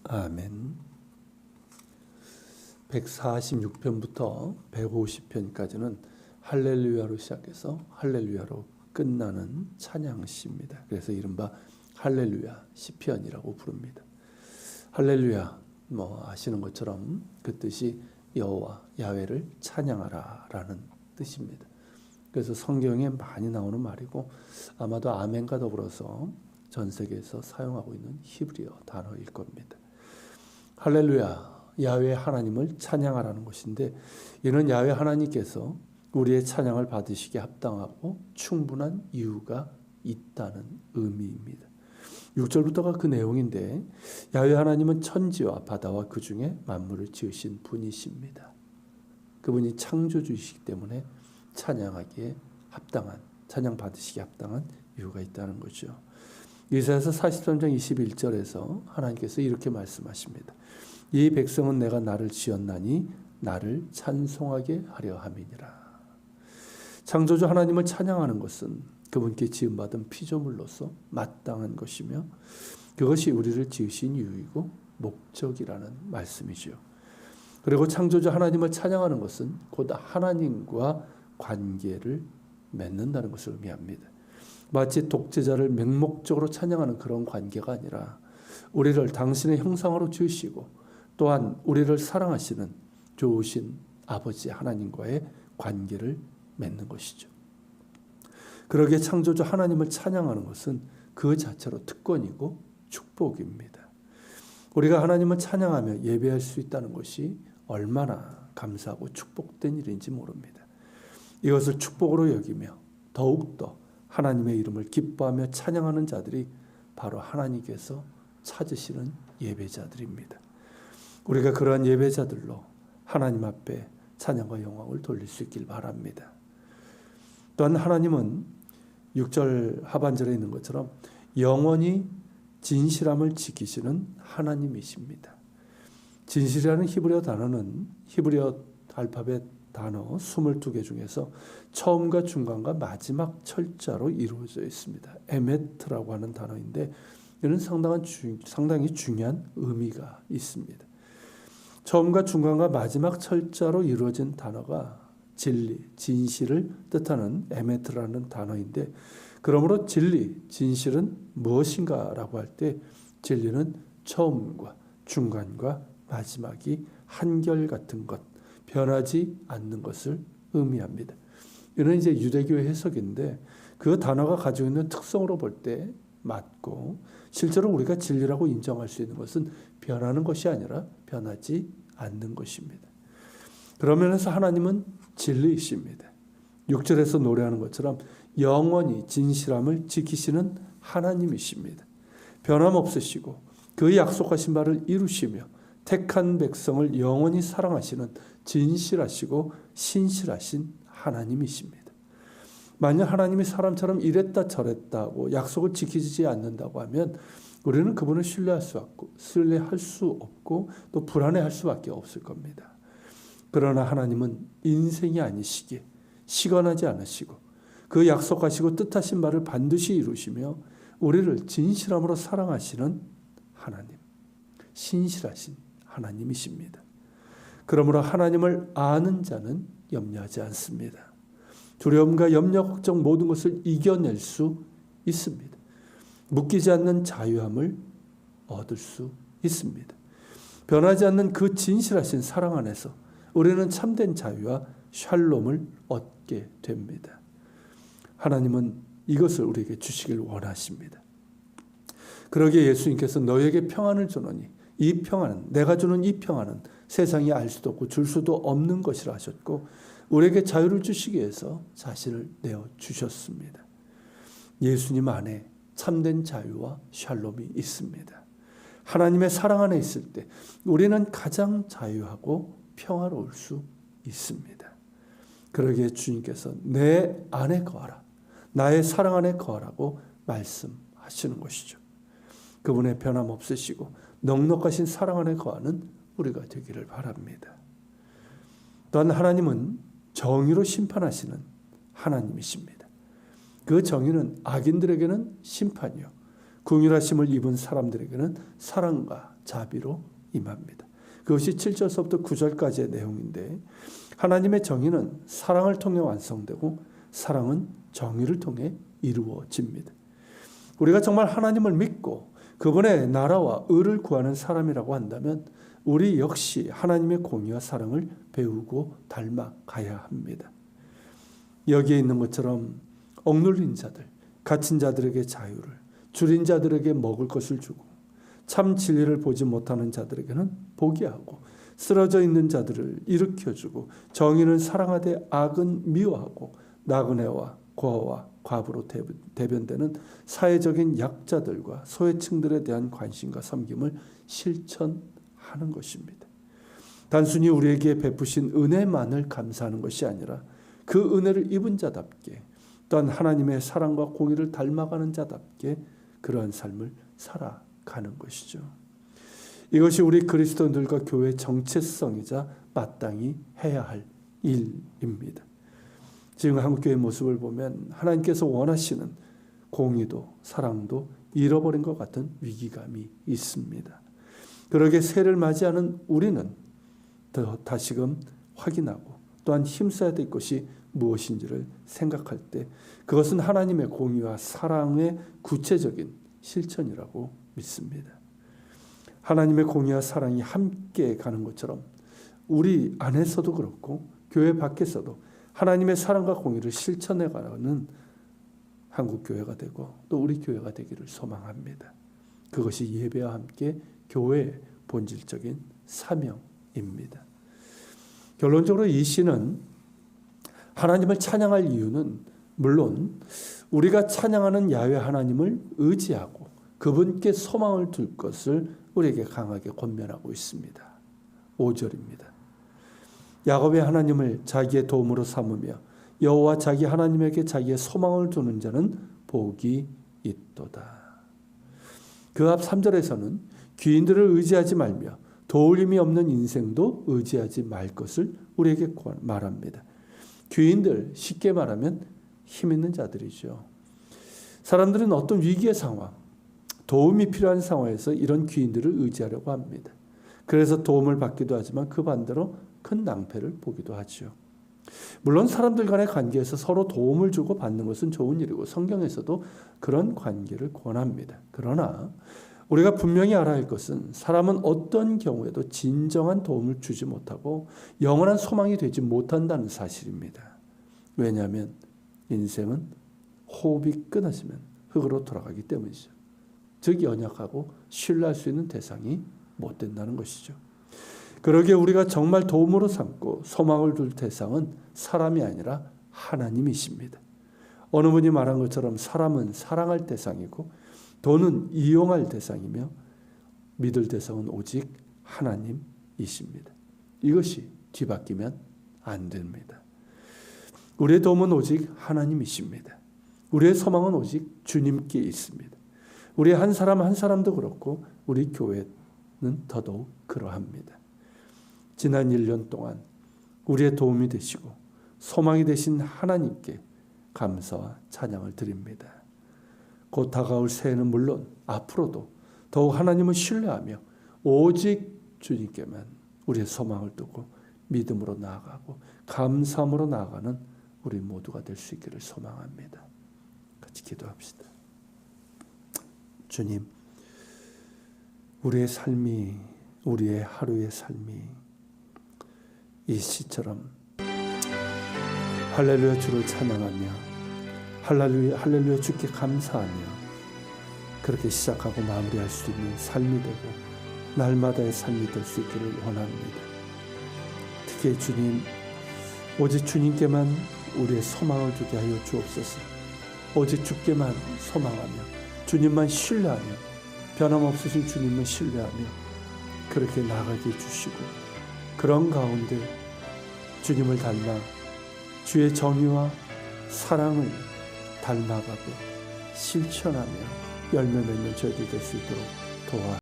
아멘. 146편부터 150편까지는 할렐루야로 시작해서 할렐루야로 끝나는 찬양시입니다. 그래서 이른바 할렐루야 시편이라고 부릅니다. 할렐루야, 아시는 것처럼 그 뜻이 여호와, 야훼를 찬양하라라는 뜻입니다. 그래서 성경에 많이 나오는 말이고 아마도 아멘과 더불어서 전 세계에서 사용하고 있는 히브리어 단어일 겁니다. 할렐루야, 야훼 하나님을 찬양하라는 것인데, 이는 야훼 하나님께서 우리의 찬양을 받으시기에 합당하고 충분한 이유가 있다는 의미입니다. 6절부터가 그 내용인데, 야훼 하나님은 천지와 바다와 그 중에 만물을 지으신 분이십니다. 그분이 창조주이시기 때문에 찬양하기에 합당한, 찬양 받으시기에 합당한 이유가 있다는 거죠. 이사야서 43장 21절에서 하나님께서 이렇게 말씀하십니다. 이 백성은 내가 나를 지었나니 나를 찬송하게 하려 함이니라. 창조주 하나님을 찬양하는 것은 그분께 지음받은 피조물로서 마땅한 것이며 그것이 우리를 지으신 이유이고 목적이라는 말씀이죠. 그리고 창조주 하나님을 찬양하는 것은 곧 하나님과 관계를 맺는다는 것을 의미합니다. 마치 독재자를 맹목적으로 찬양하는 그런 관계가 아니라 우리를 당신의 형상으로 지으시고 또한 우리를 사랑하시는 좋으신 아버지 하나님과의 관계를 맺는 것이죠. 그러기에 창조주 하나님을 찬양하는 것은 그 자체로 특권이고 축복입니다. 우리가 하나님을 찬양하며 예배할 수 있다는 것이 얼마나 감사하고 축복된 일인지 모릅니다. 이것을 축복으로 여기며 더욱더 하나님의 이름을 기뻐하며 찬양하는 자들이 바로 하나님께서 찾으시는 예배자들입니다. 우리가 그러한 예배자들로 하나님 앞에 찬양과 영광을 돌릴 수 있길 바랍니다. 또한 하나님은 6절 하반절에 있는 것처럼 영원히 진실함을 지키시는 하나님이십니다. 진실이라는 히브리어 단어는 히브리어 알파벳 단어 22개 중에서 처음과 중간과 마지막 철자로 이루어져 있습니다. 에메트라고 하는 단어인데 이는 상당히 중요한 의미가 있습니다. 처음과 중간과 마지막 철자로 이루어진 단어가 진리, 진실을 뜻하는 에메트라는 단어인데, 그러므로 진리, 진실은 무엇인가라고 할 때 진리는 처음과 중간과 마지막이 한결같은 것, 변하지 않는 것을 의미합니다. 이는 이제 유대교의 해석인데 그 단어가 가지고 있는 특성으로 볼 때 맞고, 실제로 우리가 진리라고 인정할 수 있는 것은 변하는 것이 아니라 변하지 않는 것입니다. 그런 면에서 하나님은 진리이십니다. 6절에서 노래하는 것처럼 영원히 진실함을 지키시는 하나님이십니다. 변함없으시고 그 약속하신 바를 이루시며 택한 백성을 영원히 사랑하시는 진실하시고 신실하신 하나님이십니다. 만약 하나님이 사람처럼 이랬다 저랬다고 약속을 지키지 않는다고 하면 우리는 그분을 신뢰할 수 없고 또 불안해할 수밖에 없을 겁니다. 그러나 하나님은 인생이 아니시기에 시건하지 않으시고 그 약속하시고 뜻하신 바를 반드시 이루시며 우리를 진실함으로 사랑하시는 하나님, 신실하신 하나님이십니다. 그러므로 하나님을 아는 자는 염려하지 않습니다. 두려움과 염려, 걱정 모든 것을 이겨낼 수 있습니다. 묶이지 않는 자유함을 얻을 수 있습니다. 변하지 않는 그 진실하신 사랑 안에서 우리는 참된 자유와 샬롬을 얻게 됩니다. 하나님은 이것을 우리에게 주시길 원하십니다. 그러기에 예수님께서 너에게 평안을 주노니 이 평안은, 내가 주는 이 평안은 세상이 알 수도 없고 줄 수도 없는 것이라 하셨고 우리에게 자유를 주시기 위해서 자신을 내어주셨습니다. 예수님 안에 참된 자유와 샬롬이 있습니다. 하나님의 사랑 안에 있을 때 우리는 가장 자유하고 평화로울 수 있습니다. 그러기에 주님께서 내 안에 거하라, 나의 사랑 안에 거하라고 말씀하시는 것이죠. 그분의 변함없으시고 넉넉하신 사랑 안에 거하는 우리가 되기를 바랍니다. 또한 하나님은 정의로 심판하시는 하나님이십니다. 그 정의는 악인들에게는 심판이요 긍휼하심을 입은 사람들에게는 사랑과 자비로 임합니다. 그것이 7절서부터 9절까지의 내용인데, 하나님의 정의는 사랑을 통해 완성되고 사랑은 정의를 통해 이루어집니다. 우리가 정말 하나님을 믿고 그분의 나라와 의를 구하는 사람이라고 한다면 우리 역시 하나님의 공의와 사랑을 배우고 닮아가야 합니다. 여기에 있는 것처럼 억눌린 자들, 갇힌 자들에게 자유를, 줄인 자들에게 먹을 것을 주고, 참 진리를 보지 못하는 자들에게는 보게 하고, 쓰러져 있는 자들을 일으켜주고, 정의는 사랑하되 악은 미워하고, 나그네와 고아와 과부로 대변되는 사회적인 약자들과 소외층들에 대한 관심과 섬김을 실천하는 것입니다. 단순히 우리에게 베푸신 은혜만을 감사하는 것이 아니라 그 은혜를 입은 자답게, 또한 하나님의 사랑과 공의를 닮아가는 자답게 그러한 삶을 살아가는 것이죠. 이것이 우리 그리스도인들과 교회의 정체성이자 마땅히 해야 할 일입니다. 지금 한국교회의 모습을 보면 하나님께서 원하시는 공의도 사랑도 잃어버린 것 같은 위기감이 있습니다. 그러게 새해를 맞이하는 우리는 더 다시금 확인하고 또한 힘써야 될 것이 무엇인지를 생각할 때 그것은 하나님의 공의와 사랑의 구체적인 실천이라고 믿습니다. 하나님의 공의와 사랑이 함께 가는 것처럼 우리 안에서도 그렇고 교회 밖에서도 하나님의 사랑과 공의를 실천해가는 한국교회가 되고 또 우리 교회가 되기를 소망합니다. 그것이 예배와 함께 교회의 본질적인 사명입니다. 결론적으로 이 시는 하나님을 찬양할 이유는 물론 우리가 찬양하는 야훼 하나님을 의지하고 그분께 소망을 둘 것을 우리에게 강하게 권면하고 있습니다. 5절입니다. 야곱의 하나님을 자기의 도움으로 삼으며 여호와 자기 하나님에게 자기의 소망을 두는 자는 복이 있도다. 그 앞 3절에서는 귀인들을 의지하지 말며 도울 힘이 없는 인생도 의지하지 말 것을 우리에게 말합니다. 귀인들, 쉽게 말하면 힘 있는 자들이죠. 사람들은 어떤 위기의 상황, 도움이 필요한 상황에서 이런 귀인들을 의지하려고 합니다. 그래서 도움을 받기도 하지만 그 반대로 큰 낭패를 보기도 하죠. 물론 사람들 간의 관계에서 서로 도움을 주고 받는 것은 좋은 일이고 성경에서도 그런 관계를 권합니다. 그러나 우리가 분명히 알아야 할 것은 사람은 어떤 경우에도 진정한 도움을 주지 못하고 영원한 소망이 되지 못한다는 사실입니다. 왜냐하면 인생은 호흡이 끊어지면 흙으로 돌아가기 때문이죠. 즉 연약하고 신뢰할 수 있는 대상이 못 된다는 것이죠. 그러기에 우리가 정말 도움으로 삼고 소망을 둘 대상은 사람이 아니라 하나님이십니다. 어느 분이 말한 것처럼 사람은 사랑할 대상이고 돈은 이용할 대상이며 믿을 대상은 오직 하나님이십니다. 이것이 뒤바뀌면 안 됩니다. 우리의 도움은 오직 하나님이십니다. 우리의 소망은 오직 주님께 있습니다. 우리 한 사람 한 사람도 그렇고 우리 교회는 더더욱 그러합니다. 지난 1년 동안 우리의 도움이 되시고 소망이 되신 하나님께 감사와 찬양을 드립니다. 곧 다가올 새해는 물론 앞으로도 더욱 하나님을 신뢰하며 오직 주님께만 우리의 소망을 두고 믿음으로 나아가고 감사함으로 나아가는 우리 모두가 될 수 있기를 소망합니다. 같이 기도합시다. 주님, 우리의 삶이, 우리의 하루의 삶이 이 시처럼 할렐루야 주를 찬양하며 할렐루야 주께 감사하며 그렇게 시작하고 마무리할 수 있는 삶이 되고 날마다의 삶이 될 수 있기를 원합니다. 특히 주님, 오직 주님께만 우리의 소망을 두게 하여 주옵소서. 오직 주께만 소망하며 주님만 신뢰하며 변함없으신 주님만 신뢰하며 그렇게 나가게 해주시고 그런 가운데 주님을 닮아 주의 정의와 사랑을 닮아가고 실천하며 열매 맺는 저희들 될 수 있도록 도와